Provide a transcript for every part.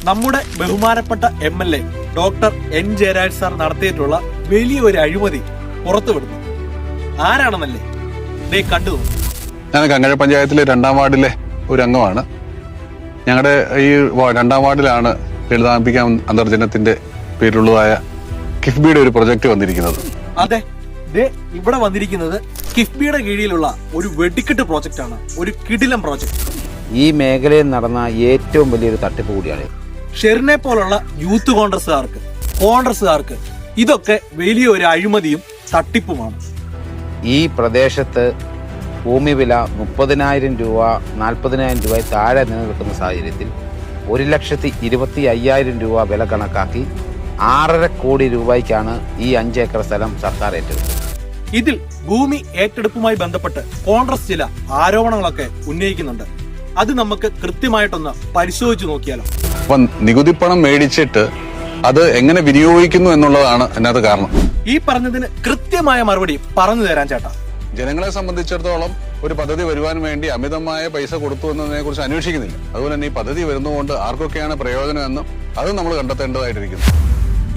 നമ്മുടെ ബഹുമാനപ്പെട്ട MLA doctor N. Jayaraj sir നടത്തിയിട്ടുള്ള വലിയൊരു അഴിമതി പുറത്തുവിടുന്നു. ആരാണെന്നല്ലേ ദേ കണ്ടു. ഞാൻ കങ്ങഴ പഞ്ചായത്തിലെ 2ാം വാർഡിലെ ഒരു അംഗമാണ്. ഞങ്ങളുടെ ഈ 2ാം വാർഡിലാണ് ലളിതാംബിക അന്തർജനത്തിന്റെ പേരിലുള്ളതായ കിഫ്ബിയുടെ ഒരു പ്രൊജക്ട് വന്നിരിക്കുന്നത്. അതെ, ദേ ഇവിടെ വന്നിരിക്കുന്നത് കിഫ്ബിയുടെ കീഴിലുള്ള ഒരു വെടിക്കെട്ട് പ്രോജക്റ്റ് ആണ്. ഒരു കിടിലം പ്രോജക്റ്റ്. ഈ മേഖലയിൽ നടന്ന ഏറ്റവും വലിയൊരു തട്ടിപ്പ് കൂടിയാണ്. ഷെറിനെ പോലുള്ള യൂത്ത് കോൺഗ്രസുകാർക്ക് ഇതൊക്കെ വലിയൊരു അഴിമതിയും തട്ടിപ്പുമാണ്. ഈ പ്രദേശത്ത് ഭൂമി വില 30,000 രൂപ 40,000 രൂപ താഴെ നിലനിൽക്കുന്ന സാഹചര്യത്തിൽ 1,25,000 രൂപ വില കണക്കാക്കി 6.5 കോടി രൂപയ്ക്കാണ് ഈ 5 ഏക്കർ സ്ഥലം സർക്കാർ ഏറ്റെടുത്തത്. ഇതിൽ ഭൂമി ഏറ്റെടുപ്പുമായി ബന്ധപ്പെട്ട് കോൺഗ്രസ് ചില ആരോപണങ്ങളൊക്കെ ഉന്നയിക്കുന്നുണ്ട്. അത് നമുക്ക് കൃത്യമായിട്ടൊന്ന് പരിശോധിച്ചു നോക്കിയാലോ. അപ്പൊ നികുതിപ്പണം മേടിച്ചിട്ട് അത് എങ്ങനെ വിനിയോഗിക്കുന്നു എന്നുള്ളതാണ് അതിനകത്ത് കാരണം. ഈ പറഞ്ഞതിന് കൃത്യമായ മറുപടി പറഞ്ഞു തരാൻ ചേട്ടാ. ജനങ്ങളെ സംബന്ധിച്ചിടത്തോളം ഒരു പദ്ധതി വരുവാൻ വേണ്ടി അമിതമായ പൈസ കൊടുത്തു എന്നതിനെ കുറിച്ച് അന്വേഷിക്കുന്നില്ല. അതുപോലെ തന്നെ ഈ പദ്ധതി വരുന്നതുകൊണ്ട് ആർക്കൊക്കെയാണ് പ്രയോജനം എന്നും അത് നമ്മൾ കണ്ടെത്തേണ്ടതായിട്ടിരിക്കുന്നു.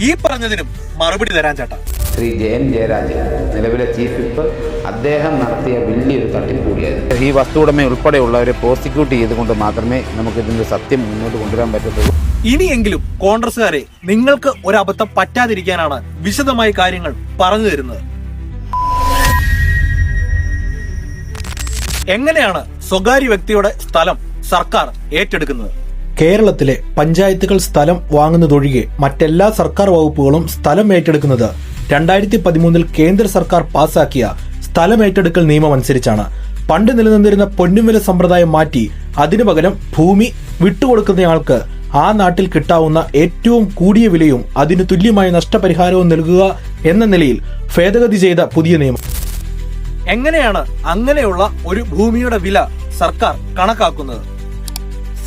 ഈ പറഞ്ഞതിനും മറുപടി തരാൻ ചേട്ടാ. ശ്രീ N. ജയരാജ് നിലവിലെ ചീഫ് വിപ്പ് അദ്ദേഹം നടത്തിയ വലിയൊരു തട്ടിപ്പ് കൂടിയായിരുന്നു. ഈ വസ്തു ഉടമ ഉൾപ്പെടെയുള്ളവരെ പ്രോസിക്യൂട്ട് ചെയ്തുകൊണ്ട് മാത്രമേ നമുക്ക് ഇതിന്റെ സത്യം മുന്നോട്ട് കൊണ്ടുവരാൻ പറ്റത്തുള്ളൂ. ഇനിയെങ്കിലും കോൺഗ്രസുകാരെ നിങ്ങൾക്ക് ഒരു അബദ്ധം പറ്റാതിരിക്കാനാണ് വിശദമായ കാര്യങ്ങൾ പറഞ്ഞു തരുന്നത്. എങ്ങനെയാണ് സ്വകാര്യ വ്യക്തിയുടെ സ്ഥലം സർക്കാർ ഏറ്റെടുക്കുന്നത്? കേരളത്തിലെ പഞ്ചായത്തുകൾ സ്ഥലം വാങ്ങുന്നതൊഴികെ മറ്റെല്ലാ സർക്കാർ വകുപ്പുകളും സ്ഥലം ഏറ്റെടുക്കുന്നത് 2013 കേന്ദ്ര സർക്കാർ പാസാക്കിയ സ്ഥലം ഏറ്റെടുക്കൽ നിയമം അനുസരിച്ചാണ്. പണ്ട് നിലനിന്നിരുന്ന പൊന്നുവില സമ്പ്രദായം മാറ്റി അതിനു പകരം ഭൂമി വിട്ടുകൊടുക്കുന്നയാൾക്ക് ആ നാട്ടിൽ കിട്ടാവുന്ന ഏറ്റവും കൂടിയ വിലയും അതിന് തുല്യമായ നഷ്ടപരിഹാരവും നൽകുക എന്ന നിലയിൽ ഭേദഗതി ചെയ്ത പുതിയ നിയമം. എങ്ങനെയാണ് അങ്ങനെയുള്ള ഒരു ഭൂമിയുടെ വില സർക്കാർ കണക്കാക്കുന്നത്?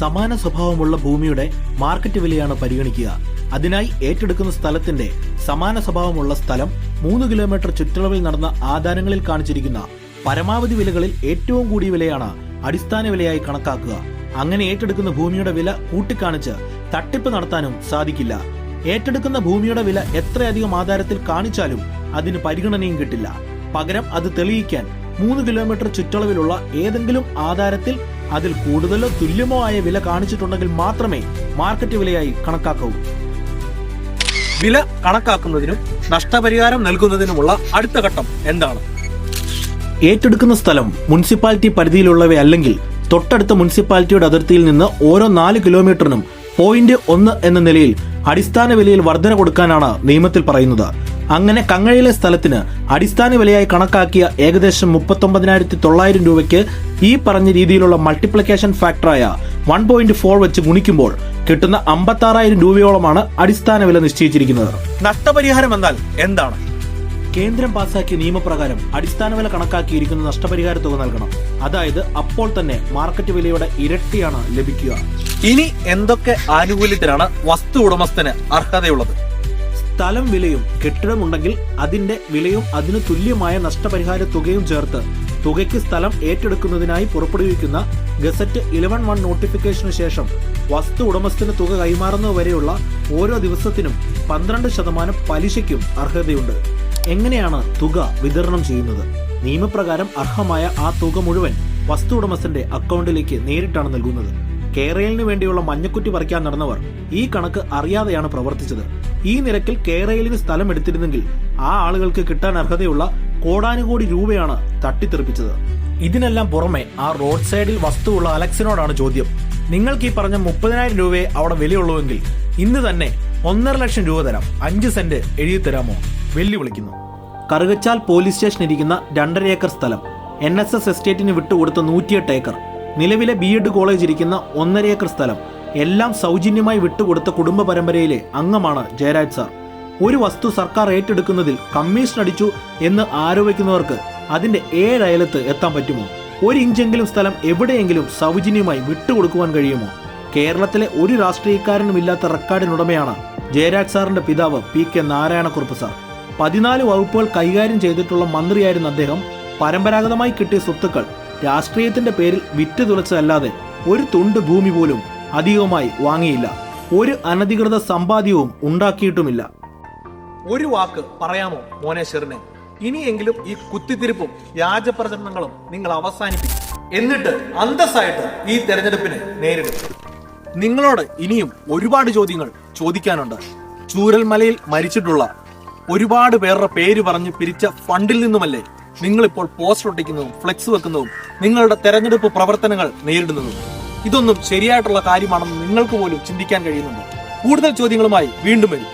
സമാന സ്വഭാവമുള്ള ഭൂമിയുടെ മാർക്കറ്റ് വിലയാണ് പരിഗണിക്കുക. അതിനായി ഏറ്റെടുക്കുന്ന സ്ഥലത്തിന്റെ സമാന സ്വഭാവമുള്ള സ്ഥലം 3 കിലോമീറ്റർ ചുറ്റളവിൽ നടന്ന ആധാരങ്ങളിൽ കാണിച്ചിരിക്കുന്ന പരമാവധി വിലകളിൽ ഏറ്റവും കൂടിയ വിലയാണ് അടിസ്ഥാന വിലയായി കണക്കാക്കുക. അങ്ങനെ ഏറ്റെടുക്കുന്ന ഭൂമിയുടെ വില കൂട്ടിക്കാണിച്ച് തട്ടിപ്പ് നടത്താനും സാധിക്കില്ല. ഏറ്റെടുക്കുന്ന ഭൂമിയുടെ വില എത്രയധികം ആധാരത്തിൽ കാണിച്ചാലും അതിന് പരിഗണനയും കിട്ടില്ല. പകരം അത് തെളിയിക്കാൻ 3 കിലോമീറ്റർ ചുറ്റളവിലുള്ള ഏതെങ്കിലും ആധാരത്തിൽ അതിൽ കൂടുതലോ തുല്യമോ ആയ വില കാണിച്ചിട്ടുണ്ടെങ്കിൽ മാത്രമേ മാർക്കറ്റ് വിലയായി കണക്കാക്കൂ. വില കണക്കാക്കുന്നതിനും നഷ്ടപരിഹാരം നൽകുന്നതിനുമുള്ള അടുത്ത ഘട്ടം എന്താണ്? ഏറ്റെടുക്കുന്ന സ്ഥലം മുനിസിപ്പാലിറ്റി പരിധിയിലുള്ളവയല്ലെങ്കിൽ തൊട്ടടുത്ത മുനിസിപ്പാലിറ്റിയുടെ അതിർത്തിയിൽ നിന്ന് ഓരോ 4 കിലോമീറ്ററിനും 0.1 എന്ന നിലയിൽ അടിസ്ഥാന വിലയിൽ വർധന കൊടുക്കാനാണ് നിയമത്തിൽ പറയുന്നത്. അങ്ങനെ കങ്ങഴയിലെ സ്ഥലത്തിന് അടിസ്ഥാന വിലയായി കണക്കാക്കിയ ഏകദേശം 39,900 രൂപയ്ക്ക് ഈ പറഞ്ഞ രീതിയിലുള്ള മൾട്ടിപ്ലിക്കേഷൻ ഫാക്ടറായ 1.4 വെച്ച് ഗുണിക്കുമ്പോൾ കിട്ടുന്ന 56,000 രൂപയോളമാണ് അടിസ്ഥാന വില നിശ്ചയിച്ചിരിക്കുന്നത്. നഷ്ടപരിഹാരം എന്നാൽ എന്താണ്? കേന്ദ്രം പാസാക്കിയ നിയമപ്രകാരം അടിസ്ഥാന വില കണക്കാക്കിയിരിക്കുന്ന നഷ്ടപരിഹാര തുക നൽകണം. അതായത് അപ്പോൾ തന്നെ മാർക്കറ്റ് വിലയുടെ ഇരട്ടിയാണ് ലഭിക്കുക. ഇനി എന്തൊക്കെ ആനുകൂല്യത്തിനാണ് വസ്തു ഉടമസ്ഥന് അർഹതയുള്ളത്? സ്ഥലം വിലയും കെട്ടിടമുണ്ടെങ്കിൽ അതിന്റെ വിലയും അതിന് തുല്യമായ നഷ്ടപരിഹാര തുകയും ചേർത്ത് തുകയ്ക്ക് സ്ഥലം ഏറ്റെടുക്കുന്നതിനായി പുറപ്പെടുവിക്കുന്ന ഗസറ്റ് 11(1) നോട്ടിഫിക്കേഷനു ശേഷം വസ്തു ഉടമസ്ഥന് തുക കൈമാറുന്നതുവരെയുള്ള ഓരോ ദിവസത്തിനും 12% പലിശയ്ക്കും അർഹതയുണ്ട്. എങ്ങനെയാണ് തുക വിതരണം ചെയ്യുന്നത്? നിയമപ്രകാരം അർഹമായ ആ തുക മുഴുവൻ വസ്തു ഉടമസ്ഥന്റെ അക്കൗണ്ടിലേക്ക് നേരിട്ടാണ് നൽകുന്നത്. കേരളിന് വേണ്ടിയുള്ള മഞ്ഞക്കുറ്റി പറിക്കാൻ നടന്നവർ ഈ കണക്ക് അറിയാതെയാണ് പ്രവർത്തിച്ചത്. ഈ നിരക്കിൽ കേരളിന് സ്ഥലം എടുത്തിരുന്നെങ്കിൽ ആ ആളുകൾക്ക് കിട്ടാൻ അർഹതയുള്ള കോടാനുകോടി രൂപയാണ് തട്ടിത്തെറിപ്പിച്ചത്. ഇതിനെല്ലാം പുറമെ ആ റോഡ് സൈഡിൽ വസ്തുവുള്ള അലക്സിനോടാണ് ചോദ്യം. നിങ്ങൾക്ക് ഈ പറഞ്ഞ 30,000 രൂപയെ അവിടെ വിലയുള്ളൂവെങ്കിൽ ഇന്ന് തന്നെ 1.5 ലക്ഷം രൂപ തരാം, 5 സെന്റ് എഴുതി തരാമോ? വെല്ലുവിളിക്കുന്നു. കറുകച്ചാൽ പോലീസ് സ്റ്റേഷൻ ഇരിക്കുന്ന 2.5 ഏക്കർ സ്ഥലം NSS എസ്റ്റേറ്റിന് വിട്ടുകൊടുത്ത 108 ഏക്കർ, നിലവിലെ B.Ed കോളേജ് ഇരിക്കുന്ന 1.5 ഏക്കർ സ്ഥലം എല്ലാം സൗജന്യമായി വിട്ടുകൊടുത്ത കുടുംബ പരമ്പരയിലെ അംഗമാണ് ജയരാജ് സാർ. ഒരു വസ്തു സർക്കാർ ഏറ്റെടുക്കുന്നതിൽ കമ്മീഷൻ അടിച്ചു എന്ന് ആരോപിക്കുന്നവർക്ക് അതിന്റെ 7 അയലത്ത് എത്താൻ പറ്റുമോ? 1 ഇഞ്ചെങ്കിലും സ്ഥലം എവിടെയെങ്കിലും സൗജന്യമായി വിട്ടുകൊടുക്കുവാൻ കഴിയുമോ? കേരളത്തിലെ ഒരു രാഷ്ട്രീയക്കാരനും ഇല്ലാത്ത റെക്കോർഡിനുടമയാണ് ജയരാജ് സാറിന്റെ പിതാവ് P.K. നാരായണക്കുറുപ്പ് സാർ. 14 വകുപ്പുകൾ കൈകാര്യം ചെയ്തിട്ടുള്ള മന്ത്രിയായിരുന്ന അദ്ദേഹം പരമ്പരാഗതമായി കിട്ടിയ സ്വത്തുക്കൾ രാഷ്ട്രീയത്തിന്റെ പേരിൽ വിറ്റ് തുലച്ചതല്ലാതെ ഒരു തുണ്ട് ഭൂമി പോലും അധികമായി വാങ്ങിയില്ല. ഒരു അനധികൃത സമ്പാദ്യവും ഉണ്ടാക്കിയിട്ടുമില്ല. ഒരു വാക്ക് പറയാമോ മോനെ ഷെറിനെ? ഇനിയെങ്കിലും ഈ കുത്തിത്തിരിപ്പും വ്യാജപ്രചരണങ്ങളും നിങ്ങൾ അവസാനിപ്പിക്കും. എന്നിട്ട് അന്തസ്സായിട്ട് ഈ തെരഞ്ഞെടുപ്പിനെ നേരിടും. നിങ്ങളോട് ഇനിയും ഒരുപാട് ചോദ്യങ്ങൾ ചോദിക്കാനുണ്ട്. ചൂരൽമലയിൽ മരിച്ചിട്ടുള്ള ഒരുപാട് പേരുടെ പേര് പറഞ്ഞ് പിരിച്ച ഫണ്ടിൽ നിന്നുമല്ലേ നിങ്ങളിപ്പോൾ പോസ്റ്റർ ഒട്ടിക്കുന്നതും ഫ്ലെക്സ് വെക്കുന്നതും നിങ്ങളുടെ തെരഞ്ഞെടുപ്പ് പ്രവർത്തനങ്ങൾ നേരിടുന്നതും? ഇതൊന്നും ശരിയായിട്ടുള്ള കാര്യമാണെന്ന് നിങ്ങൾക്ക് പോലും ചിന്തിക്കാൻ കഴിയുന്നുണ്ട്. കൂടുതൽ ചോദ്യങ്ങളുമായി വീണ്ടും വരും.